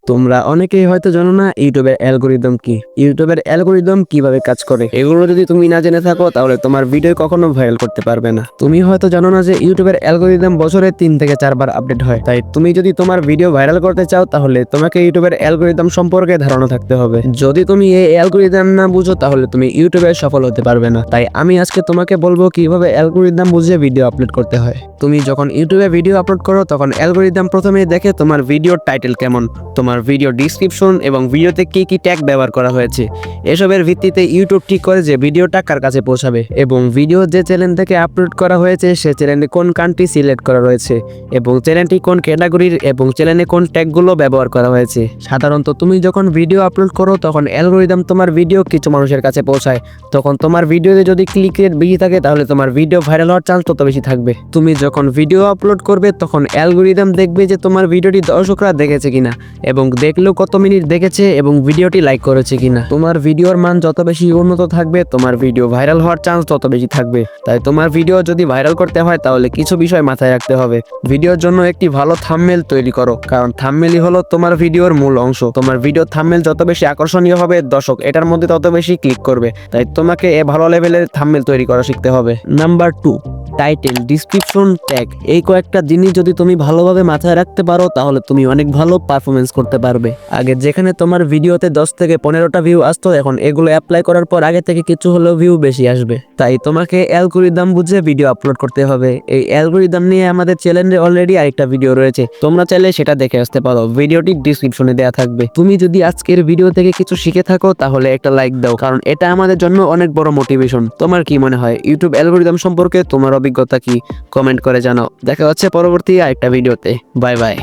তোমরা অনেকেই হয়তো জানো না ইউটিউবের অ্যালগরিদম কি, ইউটিউবের অ্যালগরিদম কিভাবে কাজ করে। এগুলো যদি তুমি না জেনে থাকো তাহলে তোমার ভিডিও কখনো ভাইরাল করতে পারবে না। তুমি হয়তো জানো না যে ইউটিউবের অ্যালগরিদম বছরে 3 থেকে 4 বার আপডেট হয়। তাই তুমি যদি তোমার ভিডিও ভাইরাল করতে চাও তাহলে তোমাকে ইউটিউবের অ্যালগরিদম সম্পর্কে ধারণা থাকতে হবে। যদি তুমি এই অ্যালগরিদম না বুঝো তাহলে তুমি ইউটিউবে সফল হতে পারবে না। তাই আমি আজকে তোমাকে বলবো কিভাবে অ্যালগরিদম বুঝে ভিডিও আপলোড করতে হয়। তুমি যখন ইউটিউবে ভিডিও আপলোড করো তখন অ্যালগরিদম প্রথমেই দেখে তোমার ভিডিওর টাইটেল কেমন, তোমার ভিডিও ডিসক্রিপশন এবং ভিডিওতে কি কি ট্যাগ ব্যবহার করা হয়েছে। এসবের ভিত্তিতে ইউটিউব ঠিক করে যে ভিডিওটা কার কাছে পৌঁছাবে এবং ভিডিও যে চ্যানেল থেকে আপলোড করা হয়েছে সে চ্যানেলে কোন কান্ট্রি সিলেক্ট করা রয়েছে এবং চ্যানেলটি কোন ক্যাটাগরির এবং চ্যানেলে কোন ট্যাগগুলো ব্যবহার করা হয়েছে। সাধারণত তুমি যখন ভিডিও আপলোড করো তখন অ্যালগরিদম তোমার ভিডিও কিছু মানুষের কাছে পৌঁছায়, তখন তোমার ভিডিওতে যদি ক্লিক রেট বেশি থাকে তাহলে তোমার ভিডিও ভাইরাল হওয়ার চান্স তত বেশি থাকবে। তুমি যখন ভিডিও আপলোড করবে তখন অ্যালগরিদম দেখবে যে তোমার ভিডিওটি দর্শকরা দেখেছে কিনা এবং দেখলেও কত মিনিট দেখেছে এবং ভিডিওটি লাইক করেছে কিনা। তোমার ভিডিওর মান যত বেশি উন্নত থাকবে তোমার ভিডিও ভাইরাল হওয়ার চান্স তত বেশি থাকবে। তাই তোমার ভিডিও যদি ভাইরাল করতে হয় তাহলে কিছু বিষয় মাথায় রাখতে হবে। ভিডিওর জন্য একটি ভালো থাম্বনেল তৈরি করো, কারণ থাম্বনেলই হলো তোমার ভিডিওর মূল অংশ। তোমার ভিডিও থাম্বনেল যত বেশি আকর্ষণীয় হবে দর্শক এটার মধ্যে তত বেশি ক্লিক করবে। তাই তোমাকে ভালো লেভেলের থাম্বনেল তৈরি করা শিখতে হবে। Number 2, title, description, tag. এই কয়েকটা জিনিস যদি তুমি ভালোভাবে মাথায় রাখতে পারো তাহলে তুমি অনেক ভালো পারফরমেন্স করতে পারবে। আগে যেখানে তোমার ভিডিওতে 10 থেকে 15টা ভিউ আসতো, এখন এগুলো অ্যাপ্লাই করার পর আগে থেকে কিছু হলেও ভিউ বেশি আসবে। তাই তোমাকে অ্যালগরিদম বুঝে ভিডিও আপলোড করতে হবে। এই অ্যালগরিদম নিয়ে আমাদের চ্যানেলে অলরেডি আরেকটা ভিডিও রয়েছে, তোমরা চাইলে সেটা দেখে আসতে পারো, ভিডিওটি ডিসক্রিপশনে দেওয়া থাকবে। তুমি যদি আজকের ভিডিও থেকে কিছু শিখে থাকো তাহলে একটা লাইক দাও, কারণ এটা আমাদের জন্য অনেক বড় মোটিভেশন। তোমার কি মনে হয় ইউটিউব অ্যালগরিদম সম্পর্কে তোমার অভিজ্ঞতা কি? কমেন্ট করে জানাও। দেখা হচ্ছে পরবর্তী আরেকটা ভিডিওতে। Bye bye.